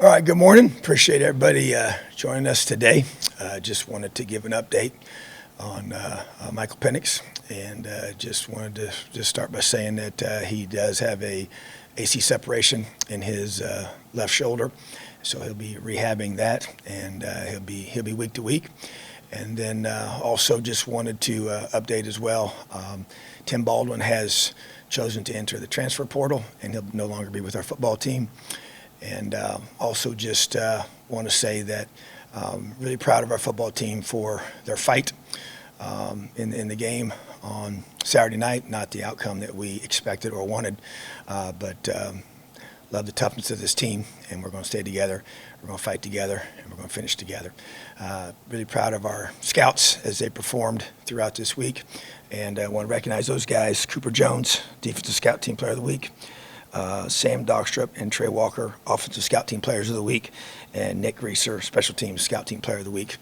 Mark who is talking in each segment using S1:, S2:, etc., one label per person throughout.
S1: All right, good morning. Appreciate everybody joining us today. Just wanted to give an update on Michael Penix, and just wanted to just start by saying that he does have a AC separation in his left shoulder, so he'll be rehabbing that, and he'll be week to week. And then also just wanted to update as well. Tim Baldwin has chosen to enter the transfer portal, and he'll no longer be with our football team. And also just want to say that really proud of our football team for their fight in the game on Saturday night. Not the outcome that we expected or wanted, but love the toughness of this team, and we're going to stay together. We're going to fight together, and we're going to finish together. Really proud of our scouts as they performed throughout this week, and I want to recognize those guys: Cooper Jones, Defensive Scout Team Player of the Week. Sam Dogstrup and Trey Walker, Offensive Scout Team Players of the Week, and Nick Greaser, Special Teams Scout Team Player of the Week.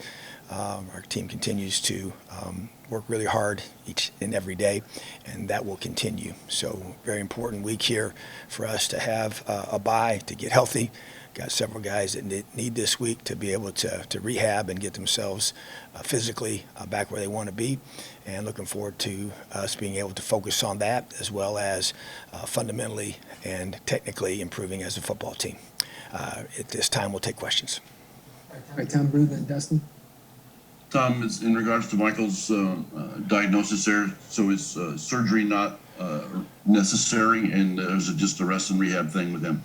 S1: Our team continues to work really hard each and every day, and that will continue. So very important week here for us to have a bye to get healthy. Got several guys that need this week to be able to rehab and get themselves physically back where they want to be, and looking forward to us being able to focus on that as well as fundamentally and technically improving as a football team. At this time, we'll take questions.
S2: All right, Tom, Bruce, and Dustin.
S3: Tom, is in regards to Michael's diagnosis there, so is surgery not necessary, and is it just a rest and rehab thing with him?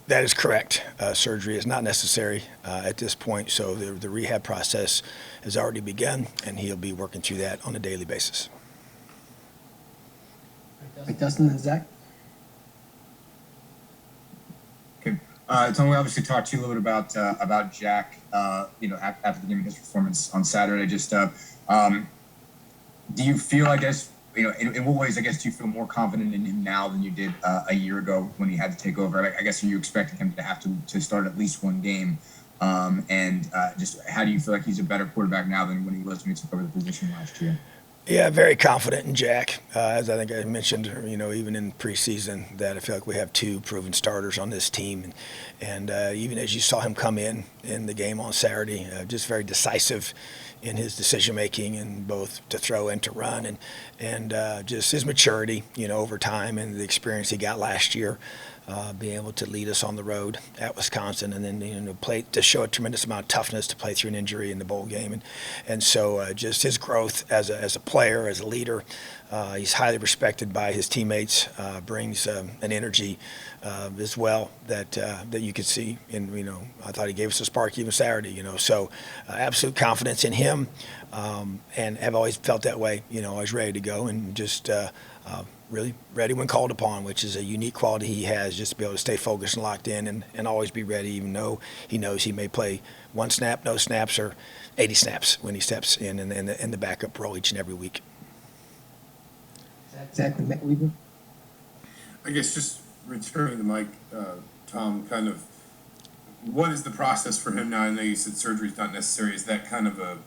S1: That is correct. Surgery is not necessary at this point, so the rehab process has already begun, and he'll be working through that on a daily basis.
S2: All right, Dustin and Zach.
S4: Okay. Tom, we obviously talked to you a little bit about Jack, after the game of his performance on Saturday. Just, do you feel, I guess, in what ways, I guess, do you feel more confident in him now than you did a year ago when he had to take over? I guess, are you expecting him to have to start at least one game? Just how do you feel like he's a better quarterback now than when he was when he took over the position last year?
S1: Yeah, very confident in Jack. As I think I mentioned, even in preseason, that I feel like we have two proven starters on this team. And even as you saw him come in the game on Saturday, just very decisive in his decision-making, and both to throw and to run, and just his maturity, over time, and the experience he got last year, being able to lead us on the road at Wisconsin, and then play to show a tremendous amount of toughness to play through an injury in the bowl game, and so just his growth as a player, as a leader. He's highly respected by his teammates. Brings an energy as well that you could see. And I thought he gave us a spark even Saturday. So absolute confidence in him, and have always felt that way. Always ready to go, and just really ready when called upon, which is a unique quality he has, just to be able to stay focused and locked in, and always be ready, even though he knows he may play one snap, no snaps, or 80 snaps when he steps in the backup role each and every week.
S2: Zach and Matt Weaver.
S5: I guess just returning to Mike, Tom, kind of, what is the process for him now? I know you said surgery is not necessary. Is that kind of a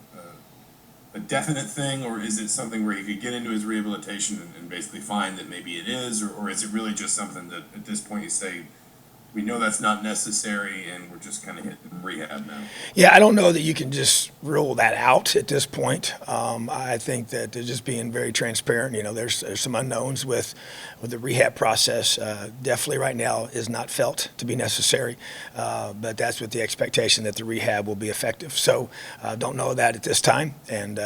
S5: definite thing, or is it something where he could get into his rehabilitation and basically find that maybe it is, or is it really just something that at this point you say, we know that's not necessary, and we're just kind of hitting rehab now?
S1: Yeah, I don't know that you can just rule that out at this point. I think that they're just being very transparent. There's some unknowns with the rehab process. Definitely right now is not felt to be necessary, but that's with the expectation that the rehab will be effective. So don't know that at this time, and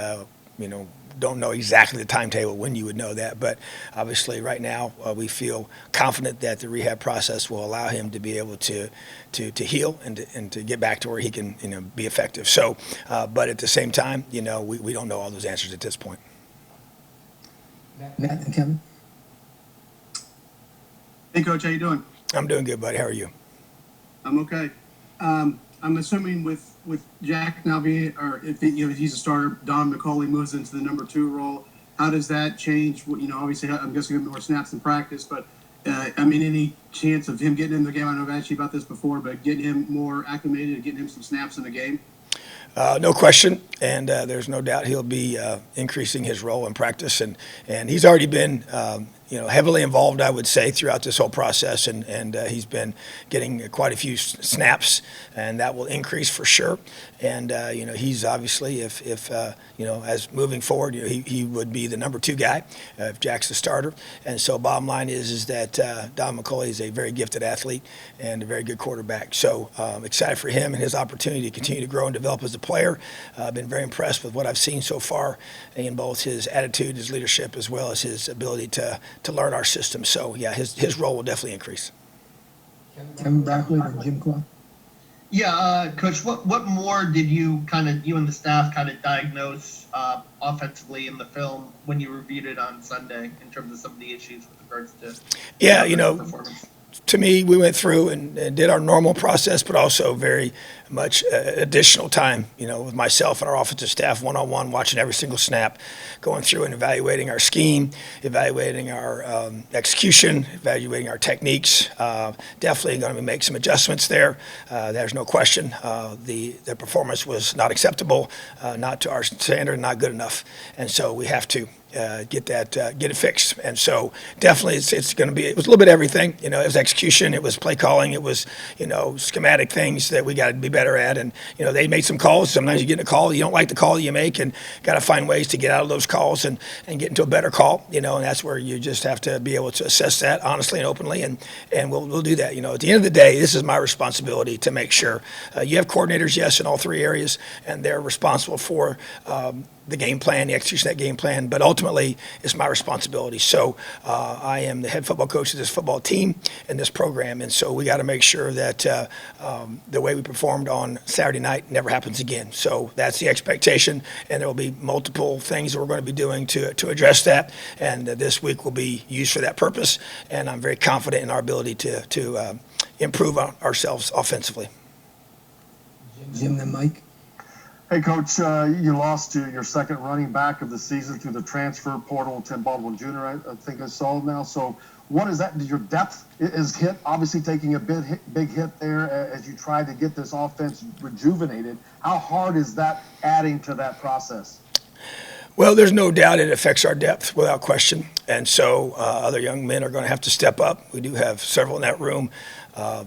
S1: don't know exactly the timetable when you would know that, but obviously right now we feel confident that the rehab process will allow him to be able to heal and to get back to where he can be effective. So, but at the same time, we don't know all those answers at this point.
S2: Matt and Kevin.
S6: Hey, Coach, how you doing?
S1: I'm doing good, buddy. How are you?
S6: I'm okay. I'm assuming with Jack now being, or if he's a starter, Don McCauley moves into the number 2 role. How does that change? Obviously, I'm guessing more snaps in practice, but any chance of him getting in the game? I know I've asked you about this before, but getting him more acclimated and getting him some snaps in the game.
S1: No question, and there's no doubt he'll be increasing his role in practice, and he's already been heavily involved, I would say, throughout this whole process, and he's been getting quite a few snaps, and that will increase for sure. And he's obviously, if as moving forward, he would be the number 2 guy if Jack's the starter. And so, bottom line is that Don McCauley is a very gifted athlete and a very good quarterback. So, excited for him and his opportunity to continue to grow and develop as a player. I've been very impressed with what I've seen so far in both his attitude, his leadership, as well as his ability to learn our system. So, yeah, his role will definitely increase.
S2: Kevin Brockley and Jim Claw.
S7: Yeah, Coach, what more did you and the staff kind of diagnose offensively in the film when you reviewed it on Sunday in terms of some of the issues with regards to performance?
S1: To me, we went through and did our normal process, but also very much additional time, with myself and our offensive staff one-on-one, watching every single snap, going through and evaluating our scheme, evaluating our execution, evaluating our techniques. Definitely going to make some adjustments there. There's no question. The performance was not acceptable, not to our standard, not good enough. And so we have to get it fixed. And so definitely it's going to be, it was a little bit of everything. It was execution, it was play calling, it was, schematic things that we got to be better at. And, they made some calls. Sometimes you get a call, you don't like the call you make, and got to find ways to get out of those calls and get into a better call, and that's where you just have to be able to assess that honestly and openly. And we'll do that. At the end of the day, this is my responsibility to make sure you have coordinators, yes, in all 3 areas, and they're responsible for the game plan, the execution of that game plan, but ultimately it's my responsibility. So I am the head football coach of this football team and this program, and so we got to make sure that the way we performed on Saturday night never happens again. So that's the expectation, and there will be multiple things that we're going to be doing to address that, and this week will be used for that purpose, and I'm very confident in our ability to improve ourselves offensively.
S2: Jim, then Mike.
S8: Hey, Coach, you lost to your second running back of the season through the transfer portal, Tim Baldwin Jr., I think I saw now. So what is that? Your depth is hit, obviously taking a big hit there as you try to get this offense rejuvenated. How hard is that adding to that process?
S1: Well, there's no doubt it affects our depth without question. And so other young men are going to have to step up. We do have several in that room.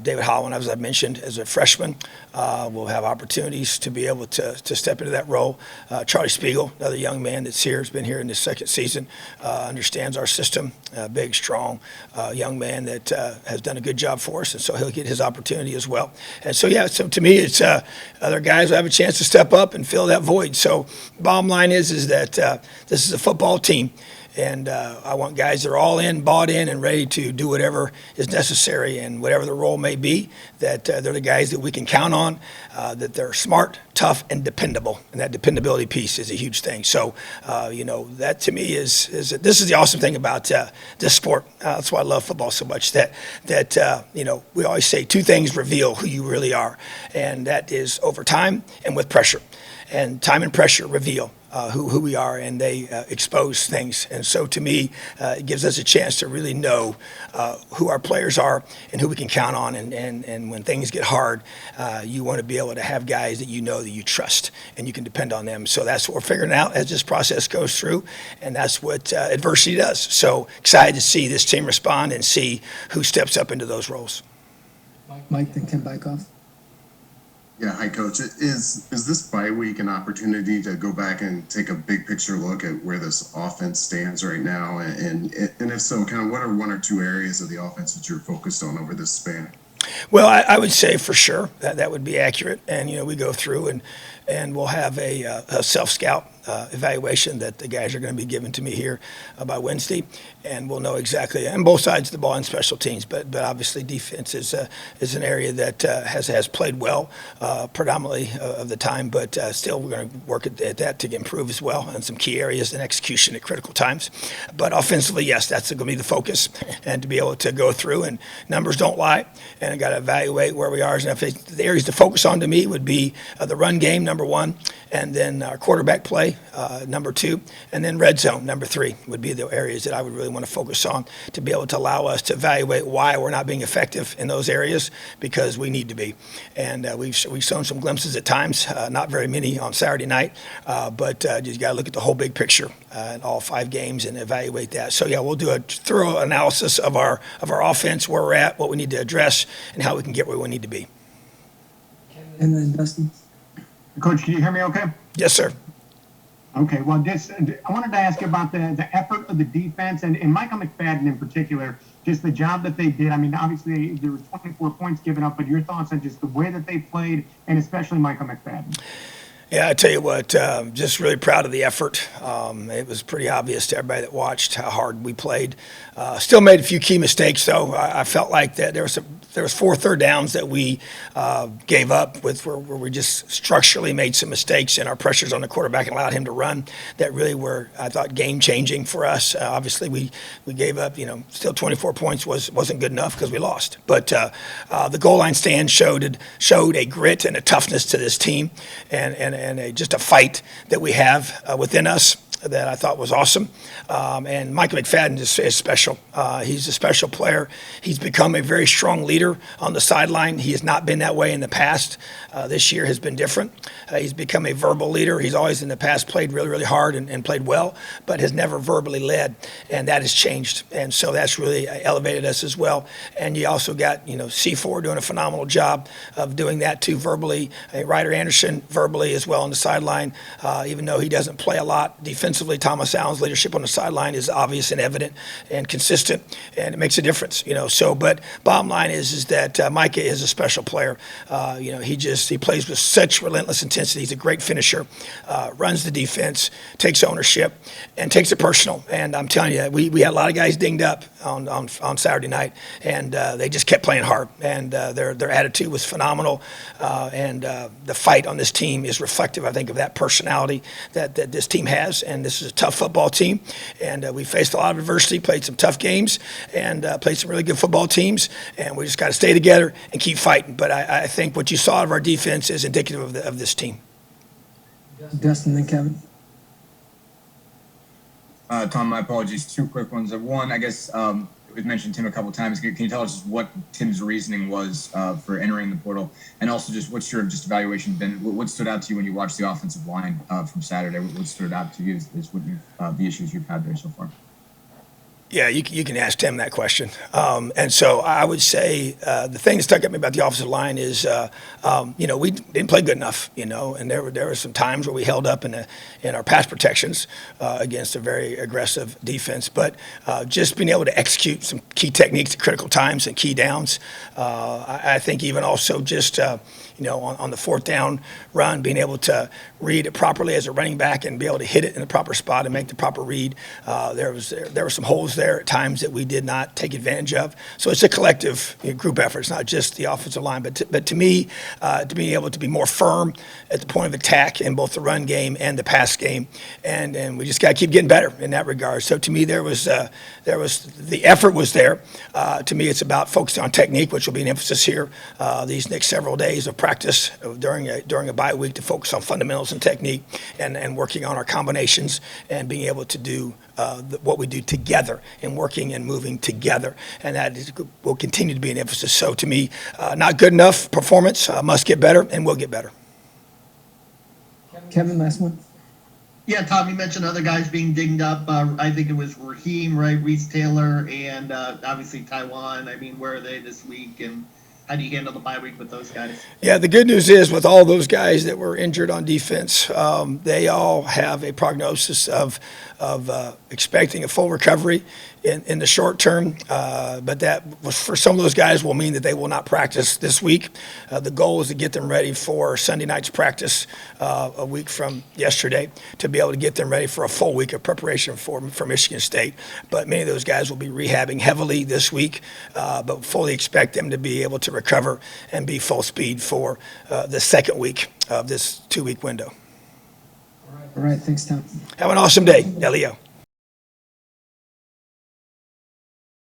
S1: David Holland, as I mentioned, as a freshman, will have opportunities to be able to step into that role. Charlie Spiegel, another young man that's here, has been here in his second season, understands our system, big, strong young man that has done a good job for us, and so he'll get his opportunity as well. And so, yeah, so to me, it's other guys will have a chance to step up and fill that void. So bottom line is that this is a football team. And I want guys that are all in, bought in, and ready to do whatever is necessary and whatever the role may be, that they're the guys that we can count on, that they're smart, tough, and dependable. And that dependability piece is a huge thing. So, that to me is this is the awesome thing about this sport. That's why I love football so much, that we always say 2 things reveal who you really are. And that is over time and with pressure. And time and pressure reveal who we are, and they expose things. And so to me, it gives us a chance to really know who our players are and who we can count on. And when things get hard, you want to be able to have guys that that you trust and you can depend on them. So that's what we're figuring out as this process goes through, and that's what adversity does. So excited to see this team respond and see who steps up into those roles.
S2: Mike, then Ken Bykoff.
S9: Yeah, hi, Coach. Is this bye week an opportunity to go back and take a big picture look at where this offense stands right now? And if so, kind of what are 1 or 2 areas of the offense that you're focused on over this span?
S1: Well, I would say for sure that would be accurate. And, we go through and we'll have a self-scout evaluation that the guys are going to be given to me here by Wednesday, and we'll know exactly on both sides of the ball and special teams. But obviously defense is an area that has played well predominantly of the time, but still we're going to work at that to improve as well in some key areas and execution at critical times. But offensively, yes, that's going to be the focus, and to be able to go through, and numbers don't lie, and I got to evaluate where we are. And if the areas to focus on to me would be the run game, number number 1, and then our quarterback play, number 2, and then red zone, number 3, would be the areas that I would really want to focus on to be able to allow us to evaluate why we're not being effective in those areas, because we need to be. And we've shown some glimpses at times, not very many on Saturday night, but you got to look at the whole big picture in all 5 games and evaluate that. So yeah, we'll do a thorough analysis of our offense, where we're at, what we need to address, and how we can get where we need to be.
S2: And then Dustin.
S10: Coach, can you hear me okay?
S1: Yes, sir.
S10: Okay, well, I wanted to ask you about the effort of the defense and Michael McFadden in particular, just the job that they did. I mean, obviously there were 24 points given up, but your thoughts on just the way that they played, and especially Michael McFadden.
S1: Yeah, I tell you what, just really proud of the effort. It was pretty obvious to everybody that watched how hard we played. Still made a few key mistakes, though. I felt like that there was 4 third downs that we gave up with where we just structurally made some mistakes, and our pressures on the quarterback allowed him to run that really were, I thought, game changing for us. Obviously, we gave up. Still 24 points wasn't good enough because we lost. But the goal line stand showed a grit and a toughness to this team, and just a fight that we have within us that I thought was awesome. And Michael McFadden is special. He's a special player. He's become a very strong leader on the sideline. He has not been that way in the past. This year has been different. He's become a verbal leader. He's always in the past played really, really hard and played well, but has never verbally led, and that has changed. And so that's really elevated us as well. And you also got, C4 doing a phenomenal job of doing that too verbally. Ryder Anderson verbally as well on the sideline, even though he doesn't play a lot defensively. Thomas Allen's leadership on the sideline is obvious and evident and consistent, and it makes a difference. But bottom line is that Micah is a special player. He plays with such relentless intensity. He's a great finisher, runs the defense, takes ownership, and takes it personal. And I'm telling you, we had a lot of guys dinged up on Saturday night, and they just kept playing hard. And their attitude was phenomenal. And the fight on this team is reflective, I think, of that personality that this team has. And this is a tough football team, and we faced a lot of adversity, played some tough games, and played some really good football teams. And we just got to stay together and keep fighting. But I think what you saw of our defense is indicative of this team.
S2: Dustin, then Kevin.
S4: Tom, my apologies. 2 quick ones. One, I guess we've mentioned Tim a couple times. Can you tell us what Tim's reasoning was for entering the portal, and also just what's your evaluation been? What stood out to you when you watched the offensive line from Saturday? What stood out to you is what the issues you've had there so far?
S1: Yeah, you can ask Tim that question. And so I would say the thing that stuck at me about the offensive line is, we didn't play good enough, and there were some times where we held up in our pass protections against a very aggressive defense. But just being able to execute some key techniques at critical times and key downs, I think even also just on the 4th down run, being able to read it properly as a running back and be able to hit it in the proper spot and make the proper read. There were some holes there at times that we did not take advantage of. So it's a collective group effort. It's not just the offensive line, but to me, to be able to be more firm at the point of attack in both the run game and the pass game, and we just got to keep getting better in that regard. So to me, there was the effort was there. To me, it's about focusing on technique, which will be an emphasis here these next several days of practice during a bye week to focus on fundamentals and technique and working on our combinations and being able to do what we do together and working and moving together. And that will continue to be an emphasis. So to me, not good enough performance, must get better, and will get better.
S2: Kevin, last one.
S7: Yeah, Tom, you mentioned other guys being dinged up. I think it was Raheem, right? Reese Taylor, and obviously Taiwan. I mean, where are they this week? And how do you handle the bye week with those guys?
S1: Yeah, the good news is with all those guys that were injured on defense, they all have a prognosis of expecting a full recovery in the short term. But that for some of those guys will mean that they will not practice this week. The goal is to get them ready for Sunday night's practice a week from yesterday to be able to get them ready for a full week of preparation for Michigan State. But many of those guys will be rehabbing heavily this week, but fully expect them to be able to recover and be full speed for the second week of this 2-week window.
S2: All right, thanks, Tom.
S1: Have an awesome day, Elio.